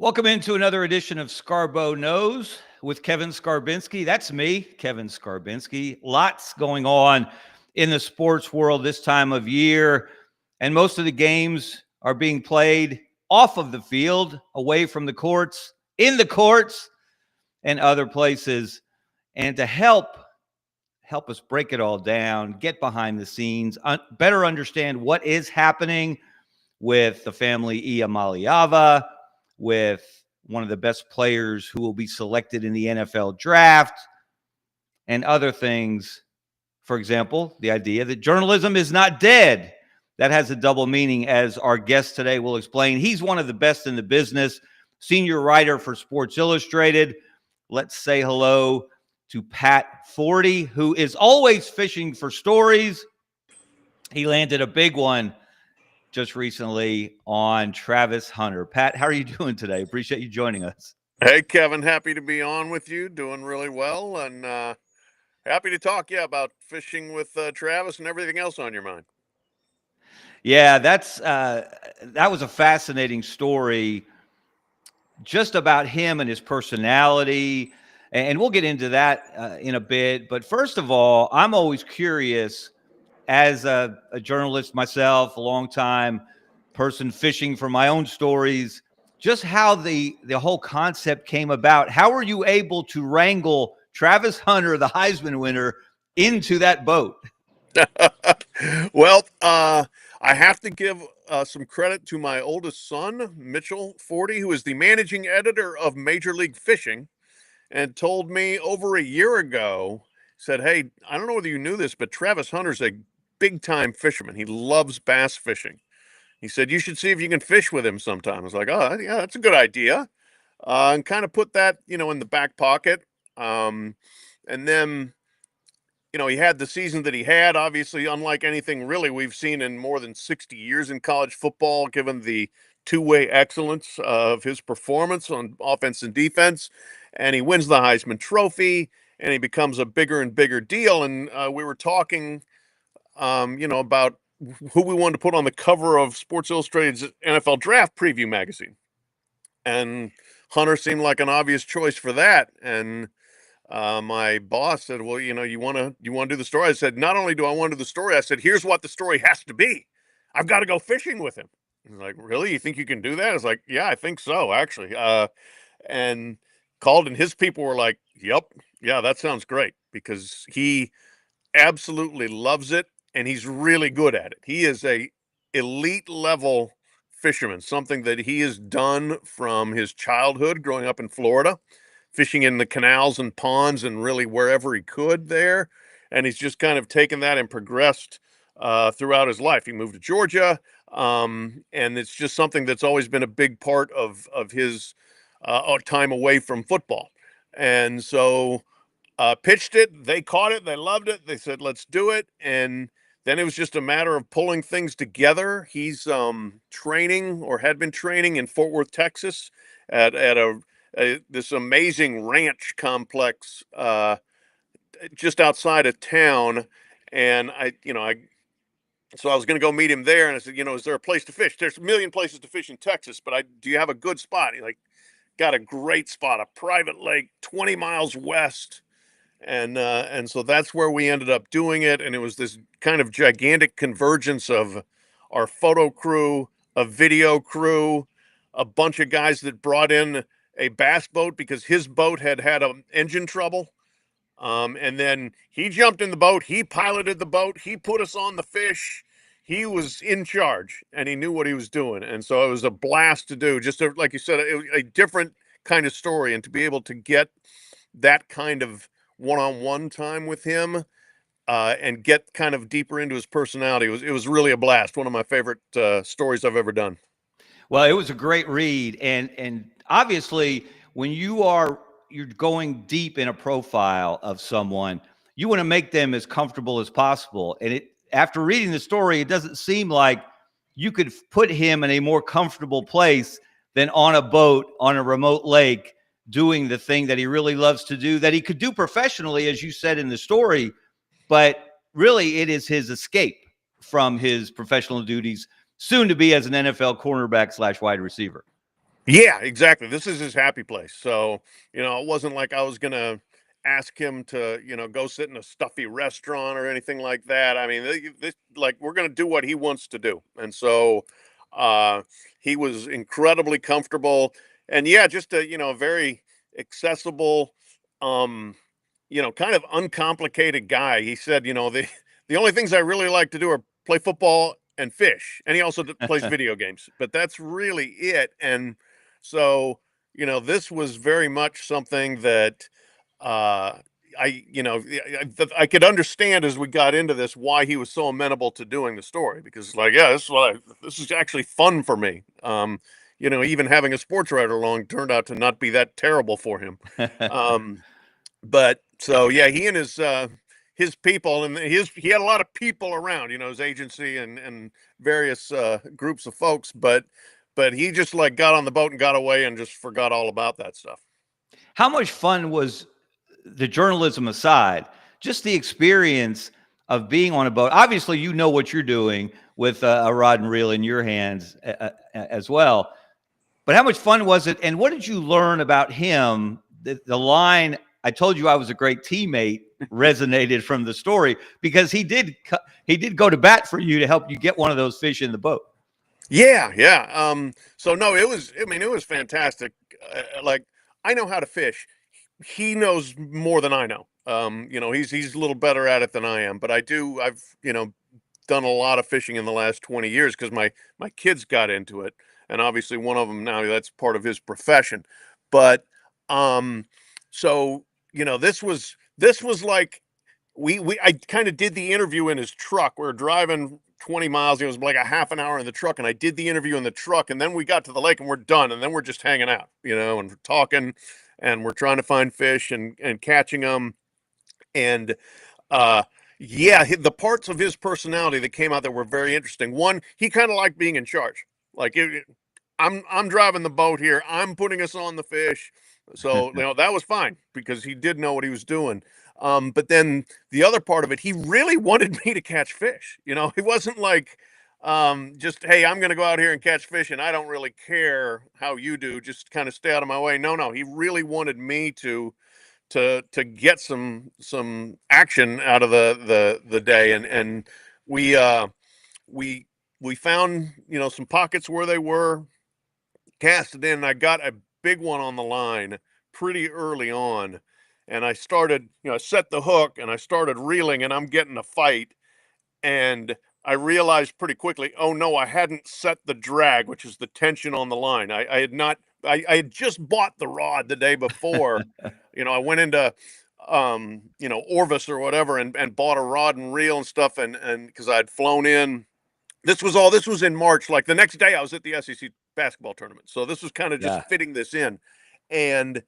Welcome into another edition of Scarbo Knows with Kevin Skarbinski. That's me, Kevin Skarbinski. Lots going on in the sports world this time of year, and most of the games are being played off of the field, away from the courts, in the courts, and other places. And to help us break it all down, get behind the scenes, better understand what is happening with the family Iamaleava, with one of the best players who will be selected in the NFL draft, and other things. For example, the idea that journalism is not dead. That has a double meaning, as our guest today will explain. He's one of the best in the business, senior writer for Sports Illustrated. Let's say hello to Pat Forty, who is always fishing for stories. He landed a big one just recently on Travis Hunter. Pat, how are you doing today? Appreciate you joining us. Hey, Kevin, happy to be on with you. Doing really well, and happy to talk, about fishing with Travis and everything else on your mind. Yeah, that was a fascinating story just about him and his personality, and we'll get into that in a bit. But first of all, I'm always curious, as a journalist myself, a longtime person fishing for my own stories, just how the whole concept came about. How were you able to wrangle Travis Hunter, the Heisman winner, into that boat? Well, I have to give some credit to my oldest son, Mitchell Forty, who is the managing editor of Major League Fishing, and told me over a year ago, said, "Hey, I don't know whether you knew this, but Travis Hunter's a big-time fisherman. He loves bass fishing." He said, "You should see if you can fish with him sometime." I was like, "Oh, yeah, that's a good idea." And kind of put that, in the back pocket. And then, he had the season that he had, obviously, unlike anything really we've seen in more than 60 years in college football, given the two-way excellence of his performance on offense and defense. And he wins the Heisman Trophy, and he becomes a bigger and bigger deal. And we were talking, about who we wanted to put on the cover of Sports Illustrated's NFL Draft Preview magazine. And Hunter seemed like an obvious choice for that. And my boss said, "Well, you want to do the story?" I said, "Not only do I want to do the story, I said, here's what the story has to be. I've got to go fishing with him." He's like, "Really? You think you can do that?" I was like, "Yeah, I think so, actually." And called, and his people were like, "Yep, yeah, that sounds great," because he absolutely loves it, and he's really good at it. He is a elite level fisherman, something that he has done from his childhood growing up in Florida, fishing in the canals and ponds and really wherever he could there. And he's just kind of taken that and progressed throughout his life. He moved to Georgia, and it's just something that's always been a big part of his time away from football. And so pitched it, they caught it, they loved it, they said, "Let's do it." And then it was just a matter of pulling things together. He's training, or had been training, in Fort Worth, Texas, at this amazing ranch complex just outside of town. And so I was going to go meet him there, and I said, "Is there a place to fish? There's a million places to fish in Texas, but do you have a good spot?" He's like, "Got a great spot, a private lake 20 miles west." And so that's where we ended up doing it. And it was this kind of gigantic convergence of our photo crew, a video crew, a bunch of guys that brought in a bass boat because his boat had engine trouble. And then he jumped in the boat, he piloted the boat, he put us on the fish. He was in charge, and he knew what he was doing. And so it was a blast to do, just like you said, a different kind of story. And to be able to get that kind of one-on-one time with him and get kind of deeper into his personality, it was really a blast. One of my favorite stories I've ever done. Well, it was a great read, and obviously when you're going deep in a profile of someone, you want to make them as comfortable as possible. And after reading the story, it doesn't seem like you could put him in a more comfortable place than on a boat on a remote lake, doing the thing that he really loves to do, that he could do professionally, as you said in the story, but really it is his escape from his professional duties, soon to be as an NFL cornerback / wide receiver. Yeah, exactly. This is his happy place. So, it wasn't like I was gonna ask him to, go sit in a stuffy restaurant or anything like that. I mean, like we're gonna do what he wants to do. And so uh he was incredibly comfortable, and yeah, just a, very accessible, um, kind of uncomplicated guy. He said, the only things I really like to do are play football and fish. And he also plays video games, but that's really it. And so, this was very much something that uh, I could understand as we got into this why he was so amenable to doing the story, because, like, yeah, this is actually fun for me. Even having a sports writer along turned out to not be that terrible for him. Um, but so yeah, he and his people, and he had a lot of people around, his agency and various groups of folks, but he just like got on the boat and got away and just forgot all about that stuff. How much fun was, the journalism aside, just the experience of being on a boat? Obviously, you know what you're doing with a rod and reel in your hands as well. But how much fun was it? And what did you learn about him? The line, "I told you I was a great teammate," resonated from the story, because he did go to bat for you to help you get one of those fish in the boat. Yeah, yeah. So no, it was. I mean, it was fantastic. Like, I know how to fish. He knows more than I know. He's a little better at it than I am, but I've done a lot of fishing in the last 20 years because my kids got into it, and obviously one of them now, that's part of his profession. But um, so this was like, we I kind of did the interview in his truck. We were driving 20 miles. It was like a half an hour in the truck, and I did the interview in the truck, and then we got to the lake and we're done, and then we're just hanging out, and we're talking, and we're trying to find fish and catching them. And uh yeah, the parts of his personality that came out that were very interesting. One, he kind of liked being in charge. Like, I'm driving the boat here. I'm putting us on the fish. So, that was fine because he did know what he was doing. But then the other part of it, he really wanted me to catch fish. He wasn't like, just, hey, I'm going to go out here and catch fish and I don't really care how you do. Just kind of stay out of my way. No, no, he really wanted me to get some action out of the day. And we we we found, some pockets where they were casted in, and I got a big one on the line pretty early on. And I started, I set the hook and I started reeling, and I'm getting a fight. And I realized pretty quickly, oh no, I hadn't set the drag, which is the tension on the line. I had not, I had just bought the rod the day before. I went into Orvis or whatever, and bought a rod and reel and stuff, and because I'd flown in. This was in March. Like, the next day I was at the SEC basketball tournament. So this was kind of just Yeah. fitting this in. And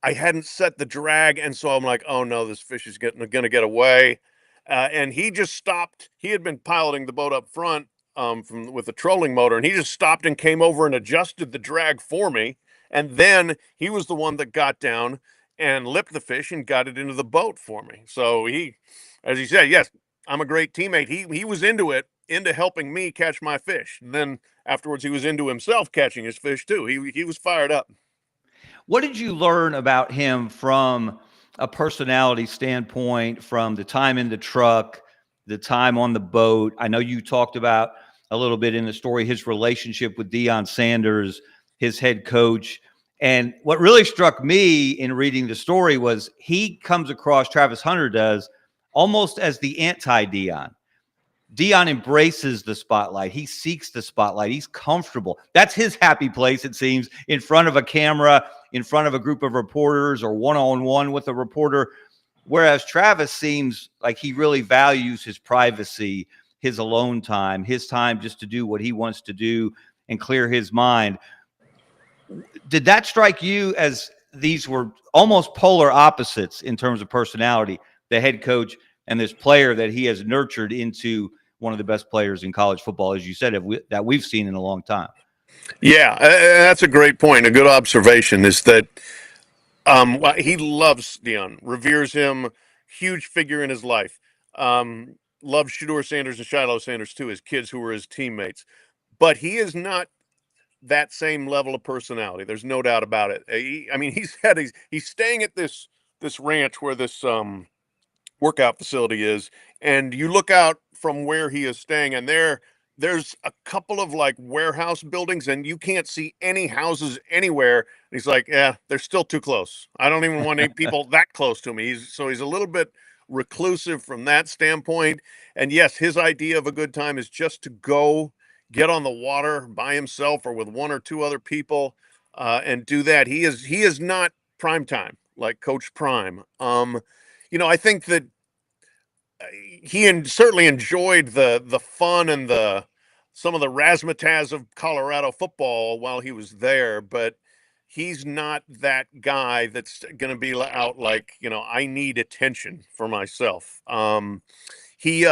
I hadn't set the drag, and so I'm like, "Oh no, this fish is gonna get away." And he just stopped. He had been piloting the boat up front, from with the trolling motor, and he just stopped and came over and adjusted the drag for me. And then he was the one that got down and lipped the fish and got it into the boat for me. So as he said, yes, I'm a great teammate. He was into it, into helping me catch my fish. And then afterwards, he was into himself catching his fish too. He was fired up. What did you learn about him from a personality standpoint, from the time in the truck, the time on the boat? I know you talked about a little bit in the story his relationship with Deion Sanders, his head coach. And what really struck me in reading the story was he comes across, Travis Hunter does, almost as the anti Deion. Deion embraces the spotlight. He seeks the spotlight. He's comfortable. That's his happy place, it seems, in front of a camera, in front of a group of reporters, or one-on-one with a reporter. Whereas Travis seems like he really values his privacy, his alone time, his time just to do what he wants to do and clear his mind. Did that strike you as these were almost polar opposites in terms of personality, the head coach and this player that he has nurtured into one of the best players in college football, as you said, that we've seen in a long time? Yeah, that's a great point. A good observation is that, he loves Dion, reveres him, huge figure in his life. Loves Shador Sanders and Shiloh Sanders too, his kids who were his teammates. But he is not that same level of personality. There's no doubt about it. He's staying at this ranch where this workout facility is, and you look out from where he is staying, and there's a couple of like warehouse buildings, and you can't see any houses anywhere. And he's like, yeah, they're still too close. I don't even want any people that close to me. He's a little bit reclusive from that standpoint. And yes, his idea of a good time is just to go get on the water by himself or with one or two other people, and do that. He is not prime time like Coach Prime. I think that he certainly enjoyed the fun and some of the razzmatazz of Colorado football while he was there, but he's not that guy that's going to be out like, I need attention for myself. He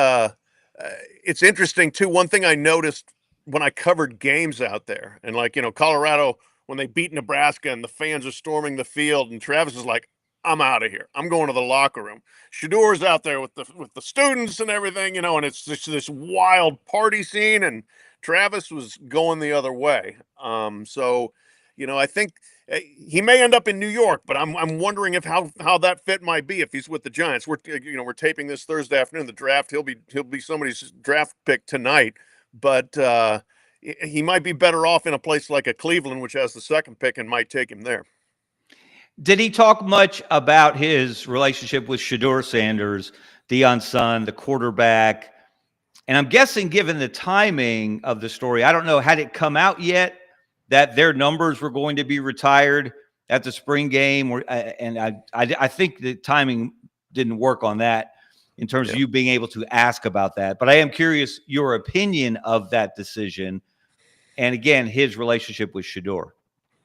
It's interesting too. One thing I noticed when I covered games out there, and like, Colorado, when they beat Nebraska and the fans are storming the field, and Travis is like, I'm out of here. I'm going to the locker room. Shador's out there with the students and everything, and it's just this wild party scene, and Travis was going the other way. I think he may end up in New York, but I'm wondering if how that fit might be if he's with the Giants. We're taping this Thursday afternoon. The draft, he'll be somebody's draft pick tonight, but he might be better off in a place like a Cleveland, which has the second pick, and might take him there. Did he talk much about his relationship with Shedeur Sanders, Deion's son, the quarterback? And I'm guessing, given the timing of the story, I don't know, had it come out yet that their numbers were going to be retired at the spring game? And I think the timing didn't work on that in terms of you being able to ask about that. But I am curious your opinion of that decision. And again, his relationship with Shedeur.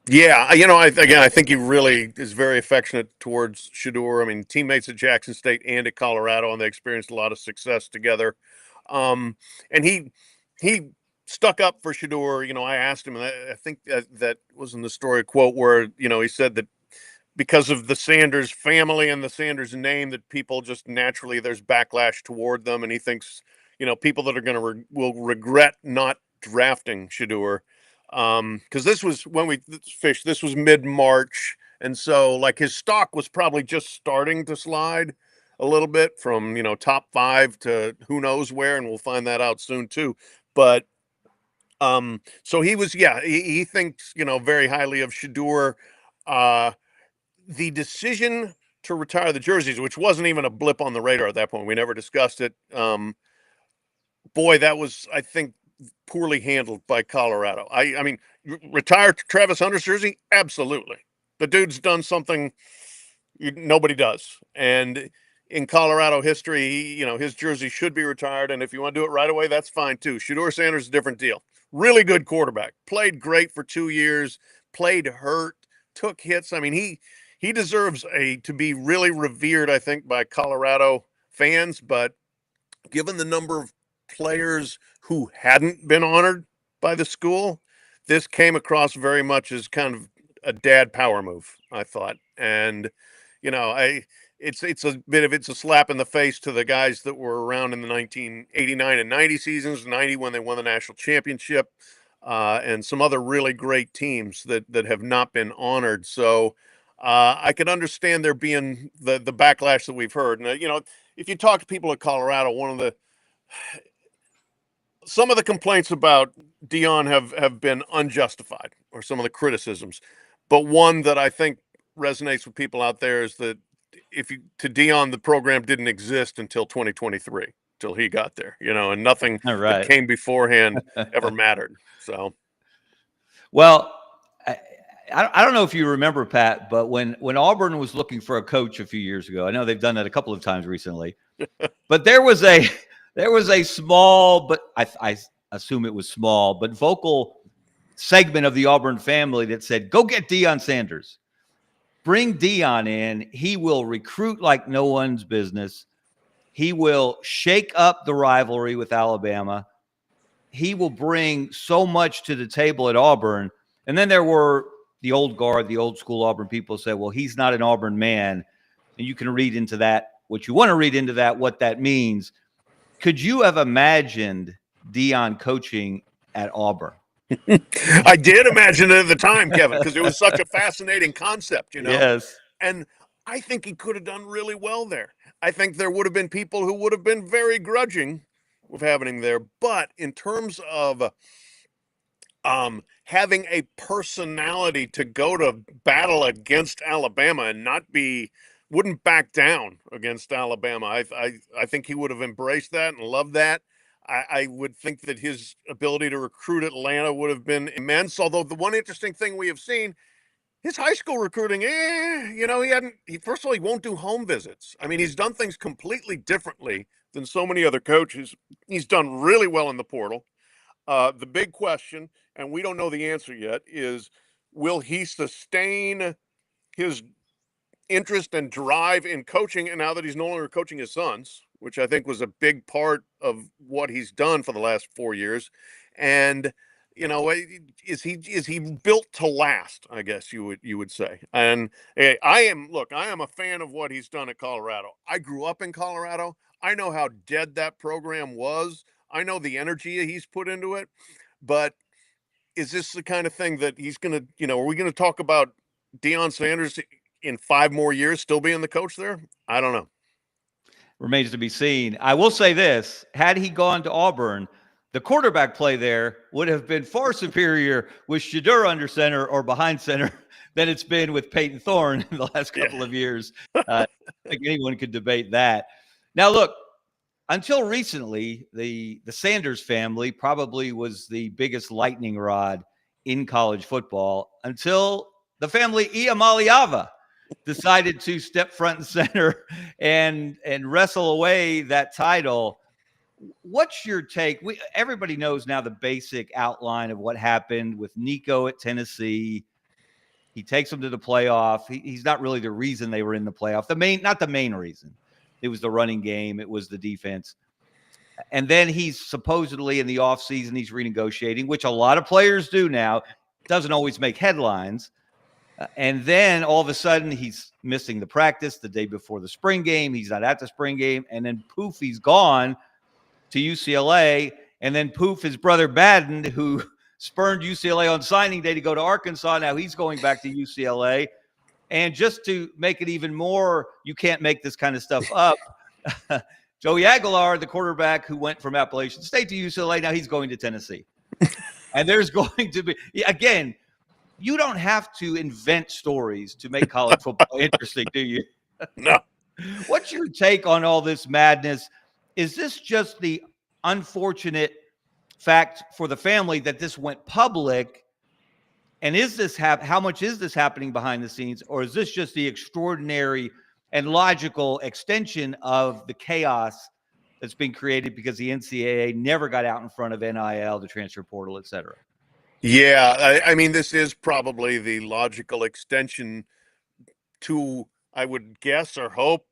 Yeah, I think he really is very affectionate towards Shedeur. I mean, teammates at Jackson State and at Colorado, and they experienced a lot of success together. And he stuck up for Shedeur. I asked him, and I think that was in the story quote where, he said that because of the Sanders family and the Sanders name, that people just naturally, there's backlash toward them. And he thinks, people that are will regret not drafting Shedeur. Because this was when this was mid-March. And so like his stock was probably just starting to slide a little bit from, top 5 to who knows where. And we'll find that out soon too. But so he thinks, very highly of Shedeur. The decision to retire the jerseys, which wasn't even a blip on the radar at that point. We never discussed it. Boy, that was, I think, poorly handled by Colorado. I mean, retire Travis Hunter's jersey? Absolutely. The dude's done something nobody does. And in Colorado history, his jersey should be retired. And if you want to do it right away, that's fine too. Shedeur Sanders is a different deal. Really good quarterback. Played great for 2 years. Played hurt. Took hits. I mean, he deserves to be really revered, I think, by Colorado fans. But given the number of players who hadn't been honored by the school, this came across very much as kind of a dad power move, I thought. And, it's a slap in the face to the guys that were around in the 1989 and 90 seasons, 90 when they won the national championship, and some other really great teams that have not been honored. So I can understand there being the backlash that we've heard. And, if you talk to people at Colorado, some of the complaints about Deion have been unjustified, or some of the criticisms. But one that I think resonates with people out there is that to Deion, the program didn't exist until 2023, till he got there, and nothing that came beforehand ever mattered. So, well, I don't know if you remember, Pat, but when Auburn was looking for a coach a few years ago, I know they've done that a couple of times recently, but there was a small, but I assume it was small, but vocal segment of the Auburn family that said, go get Deion Sanders. Bring Deion in. He will recruit like no one's business. He will shake up the rivalry with Alabama. He will bring so much to the table at Auburn. And then there were the old guard, the old school Auburn people say, well, he's not an Auburn man. And you can read into that what you want to read into that, what that means. Could you have imagined Deion coaching at Auburn? I did imagine it at the time, Kevin, because it was such a fascinating concept, Yes. and I think he could have done really well there. I think there would have been people who would have been very grudging of having him there. But in terms of having a personality to go to battle against Alabama and wouldn't back down against Alabama. I think he would have embraced that and loved that. I would think that his ability to recruit Atlanta would have been immense. Although the one interesting thing we have seen, his high school recruiting, first of all, he won't do home visits. I mean, he's done things completely differently than so many other coaches. He's done really well in the portal. The big question, and we don't know the answer yet, is will he sustain his interest and drive in coaching? And now that he's no longer coaching his sons, which I think was a big part of what he's done for the last 4 years, and is he built to last? I guess you would say. And I am a fan of what he's done at Colorado. I grew up in Colorado. I know how dead that program was. I know the energy he's put into it, but is this the kind of thing that he's going to, are we going to talk about Deion Sanders in 5 more years still being the coach there? I don't know. Remains to be seen. I will say this, had he gone to Auburn, the quarterback play there would have been far superior with Shedeur under center or behind center than it's been with Peyton Thorne in the last couple of years. I think anyone could debate that. Now, look, until recently, the Sanders family probably was the biggest lightning rod in college football until the family Iamaleava decided to step front and center and wrestle away that title. What's your take? Everybody knows now the basic outline of what happened with Nico at Tennessee. He takes them to the playoff. He's not really the reason they were in the playoff. Not the main reason. It was the running game. It was the defense. And then he's supposedly in the offseason, he's renegotiating, which a lot of players do now. Doesn't always make headlines. And then all of a sudden, he's missing the practice the day before the spring game. He's not at the spring game. And then poof, he's gone to UCLA. And then poof, his brother Madden, who spurned UCLA on signing day to go to Arkansas. Now he's going back to UCLA. And just to make it even more, you can't make this kind of stuff up. Joey Aguilar, the quarterback who went from Appalachian State to UCLA, now he's going to Tennessee. And there's going to be, again, you don't have to invent stories to make college football interesting, do you? No. What's your take on all this madness? Is this just the unfortunate fact for the family that this went public? And is this how much is this happening behind the scenes? Or is this just the extraordinary and logical extension of the chaos that's been created because the NCAA never got out in front of NIL, the transfer portal, et cetera? Yeah, I mean, this is probably the logical extension to, I would guess or hope,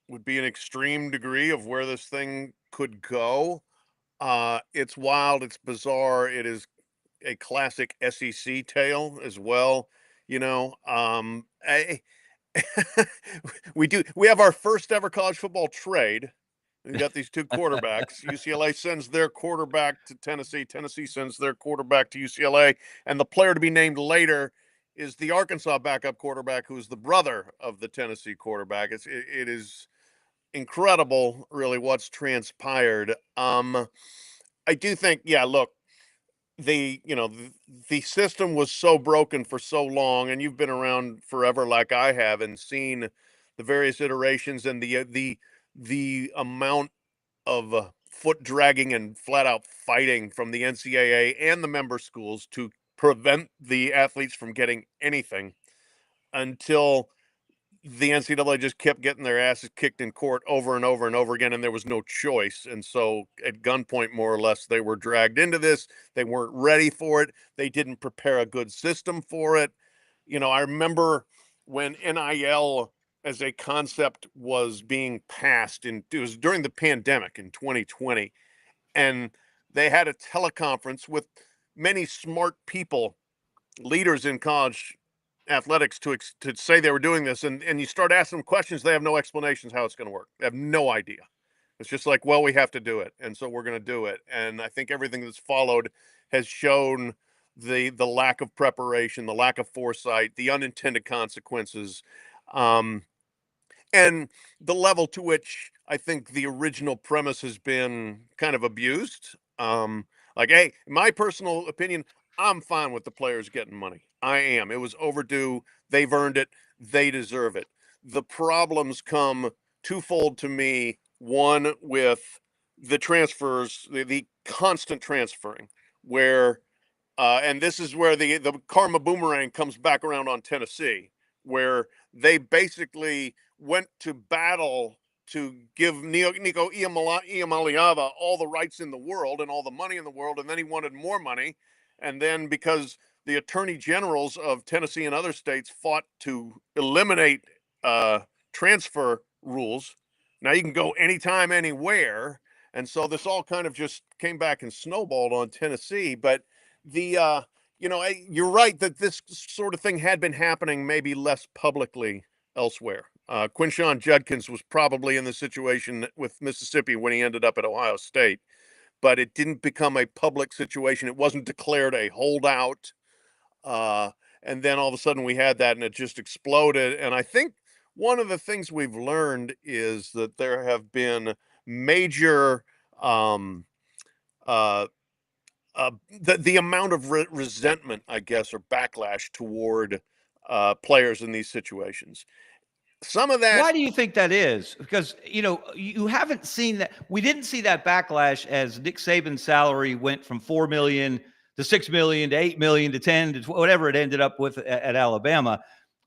would be an extreme degree of where this thing could go. It's wild. It's bizarre. It is a classic SEC tale as well. We have our first ever college football trade. We got these two quarterbacks. UCLA sends their quarterback to Tennessee. Tennessee sends their quarterback to UCLA. And the player to be named later is the Arkansas backup quarterback, who's the brother of the Tennessee quarterback. It is incredible, really, what's transpired. I do think, look, the system was so broken for so long, and you've been around forever like I have and seen the various iterations and the amount of foot dragging and flat out fighting from the NCAA and the member schools to prevent the athletes from getting anything until the NCAA just kept getting their asses kicked in court over and over and over again, and there was no choice. And so at gunpoint, more or less, they were dragged into this. They weren't ready for it. They didn't prepare a good system for it. I remember when NIL as a concept was being passed, and it was during the pandemic in 2020, and they had a teleconference with many smart people, leaders in college athletics, to say they were doing this, and you start asking them questions, they have no explanations how it's going to work. They have no idea. It's just like, well, we have to do it, and so we're going to do it. And I think everything that's followed has shown the lack of preparation, the lack of foresight, the unintended consequences, um, and the level to which I think the original premise has been kind of abused. Like, hey, in my personal opinion, I'm fine with the players getting money. I am. It was overdue. They've earned it. They deserve it. The problems come twofold to me. One with the transfers, the constant transferring, where and this is where the karma boomerang comes back around on Tennessee, where they basically went to battle to give Nico Iamaleava all the rights in the world and all the money in the world, and then he wanted more money, and then because the attorney generals of Tennessee and other states fought to eliminate transfer rules, now you can go anytime, anywhere, and so this all kind of just came back and snowballed on Tennessee, but the you're right that this sort of thing had been happening maybe less publicly elsewhere. Quinshawn Judkins was probably in the situation with Mississippi when he ended up at Ohio State, but it didn't become a public situation. It wasn't declared a holdout. And then all of a sudden we had that and it just exploded. And I think one of the things we've learned is that there have been major um, uh, the amount of resentment, I guess, or backlash toward players in these situations. Some of that, Why do you think that is? Because, you haven't seen that. We didn't see that backlash as Nick Saban's salary went from 4 million to 6 million to 8 million to 10 to whatever it ended up with at Alabama.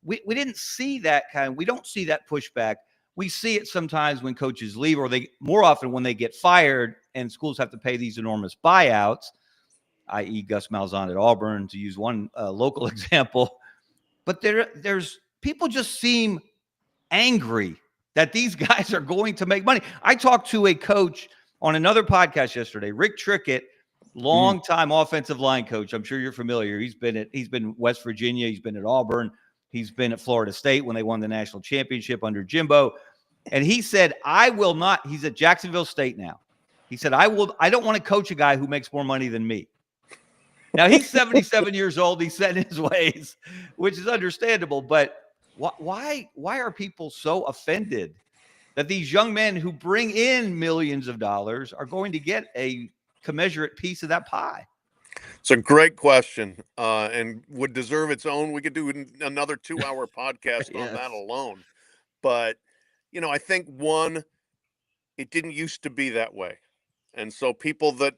We didn't see that we don't see that pushback. We see it sometimes when coaches leave, or more often when they get fired and schools have to pay these enormous buyouts, i.e. Gus Malzahn at Auburn, to use one local example. But there's people just seem angry that these guys are going to make money. I talked to a coach on another podcast yesterday, Rick Trickett, longtime offensive line coach. I'm sure you're familiar. He's been West Virginia. He's been at Auburn. He's been at Florida State when they won the national championship under Jimbo. And he said, he's at Jacksonville State now. He said, I don't want to coach a guy who makes more money than me. Now, he's 77 years old. He's set in his ways, which is understandable. But why are people so offended that these young men who bring in millions of dollars are going to get a commensurate piece of that pie? It's a great question and would deserve its own. We could do another 2-hour podcast on that alone. But, I think, one, it didn't used to be that way. And so people that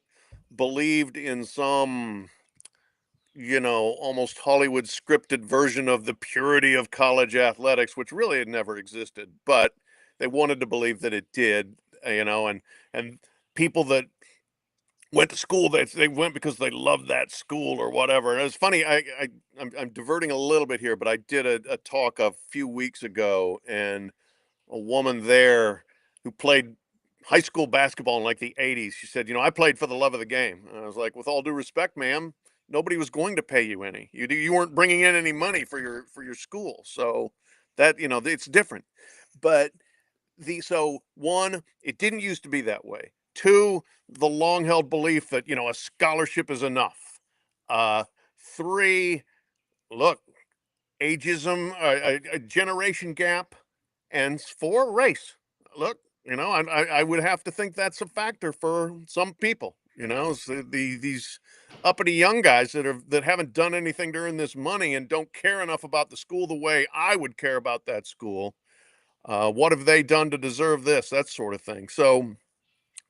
believed in some almost Hollywood scripted version of the purity of college athletics, which really had never existed, but they wanted to believe that it did, and people that went to school, they went because they loved that school or whatever. And it's funny, I'm diverting a little bit here, but I did a talk a few weeks ago, and a woman there who played high school basketball in like the 80s, she said, I played for the love of the game. And I was like, with all due respect, ma'am, nobody was going to pay you any. You weren't bringing in any money for your school. So that, it's different. But so one, it didn't used to be that way. Two, the long held belief that, a scholarship is enough. Three, look, ageism, a generation gap. And four, race. Look, I would have to think that's a factor for some people. These uppity young guys that haven't done anything to earn this money and don't care enough about the school the way I would care about that school. What have they done to deserve this? That sort of thing. So,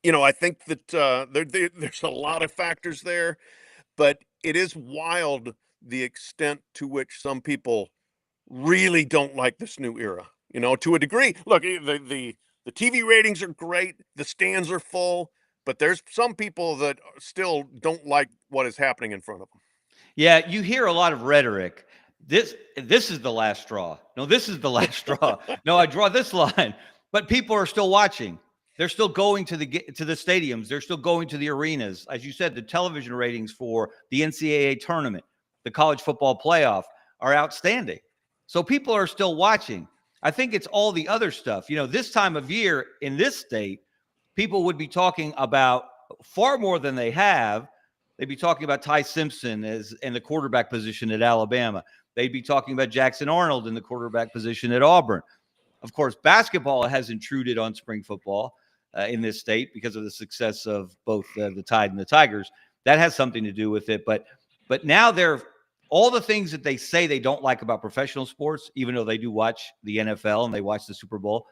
I think that there's a lot of factors there, but it is wild the extent to which some people really don't like this new era. To a degree. Look, the TV ratings are great, the stands are full, but there's some people that still don't like what is happening in front of them. Yeah, you hear a lot of rhetoric. This is the last straw. No, this is the last straw. No, I draw this line. But people are still watching. They're still going to the stadiums. They're still going to the arenas. As you said, the television ratings for the NCAA tournament, the college football playoff are outstanding. So people are still watching. I think it's all the other stuff. This time of year in this state, people would be talking about far more than they have. They'd be talking about Ty Simpson as in the quarterback position at Alabama. They'd be talking about Jackson Arnold in the quarterback position at Auburn. Of course, basketball has intruded on spring football in this state because of the success of both the Tide and the Tigers. That has something to do with it. But now they're all the things that they say they don't like about professional sports, even though they do watch the NFL and they watch the Super Bowl,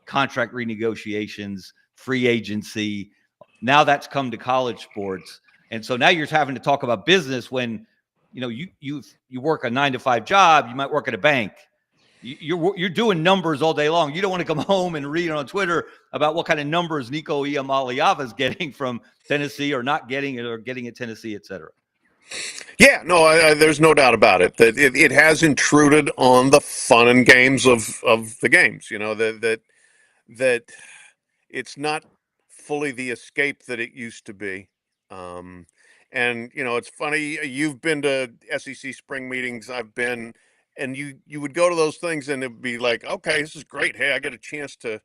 contract renegotiations, free agency. Now that's come to college sports. And so now you're having to talk about business when, you work a 9-to-5 job, you might work at a bank. You're doing numbers all day long. You don't want to come home and read on Twitter about what kind of numbers Nico Iamaleava is getting from Tennessee or not getting it or getting at Tennessee, et cetera. Yeah, no, there's no doubt about it that it has intruded on the fun and games of the games. That it's not fully the escape that it used to be. And it's funny. You've been to SEC spring meetings. I've been, and you would go to those things, and it'd be like, okay, this is great. Hey, I get a chance to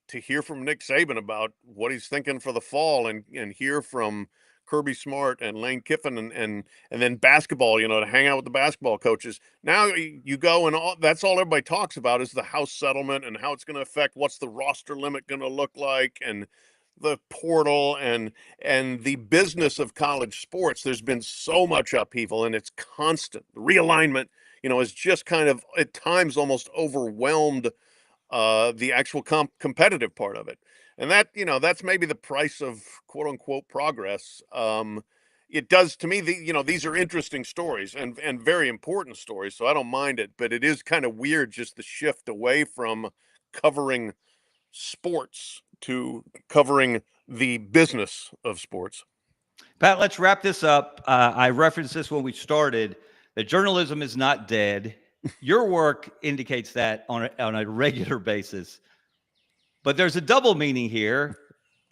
hear from Nick Saban about what he's thinking for the fall, and hear from Kirby Smart and Lane Kiffin and then basketball, to hang out with the basketball coaches. Now you go, and that's all everybody talks about is the House settlement and how it's going to affect what's the roster limit going to look like, and the portal and the business of college sports. There's been so much upheaval, and it's constant. The realignment, is just kind of at times almost overwhelmed the actual competitive part of it. And that, that's maybe the price of quote unquote progress. It does to me, these are interesting stories and very important stories. So I don't mind it, but it is kind of weird just the shift away from covering sports to covering the business of sports. Pat, let's wrap this up. I referenced this when we started, that journalism is not dead. Your work indicates that on a regular basis. But there's a double meaning here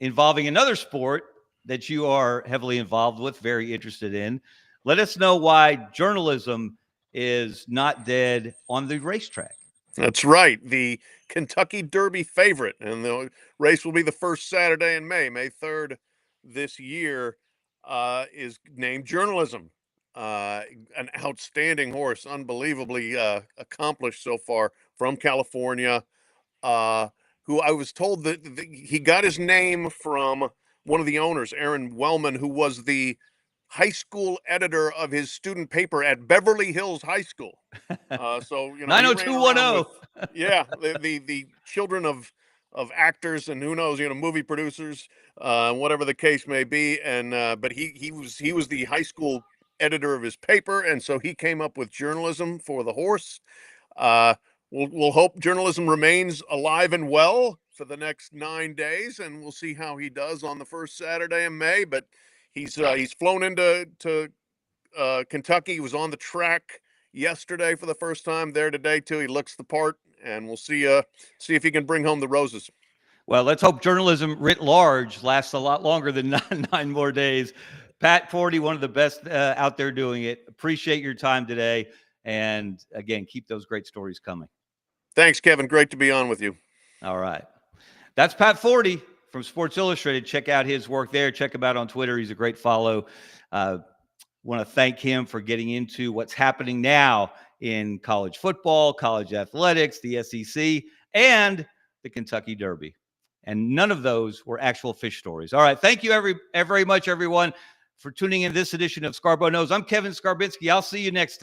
involving another sport that you are heavily involved with, very interested in. Let us know why journalism is not dead on the racetrack. That's right. The Kentucky Derby favorite, and the race will be the first Saturday in May 3rd this year, is named Journalism. An outstanding horse, unbelievably accomplished so far, from California, who I was told that he got his name from one of the owners, Aaron Wellman, who was the high school editor of his student paper at Beverly Hills High School. So 90210. Yeah, the children of actors and who knows, movie producers, whatever the case may be. And but he was the high school editor of his paper, and so he came up with journalism for the horse. We'll hope journalism remains alive and well for the next 9 days, and we'll see how he does on the first Saturday in May. But he's flown into Kentucky. He was on the track yesterday for the first time, there today too. He looks the part, and we'll see if he can bring home the roses. Well, let's hope journalism writ large lasts a lot longer than nine more days. Pat Forty, one of the best out there doing it. Appreciate your time today. And again, keep those great stories coming. Thanks, Kevin. Great to be on with you. All right. That's Pat Forty from Sports Illustrated. Check out his work there. Check him out on Twitter. He's a great follow. Want to thank him for getting into what's happening now in college football, college athletics, the SEC, and the Kentucky Derby. And none of those were actual fish stories. All right. Thank you very much, everyone, for tuning in this edition of Scarborough Knows. I'm Kevin Skarbinski. I'll see you next time.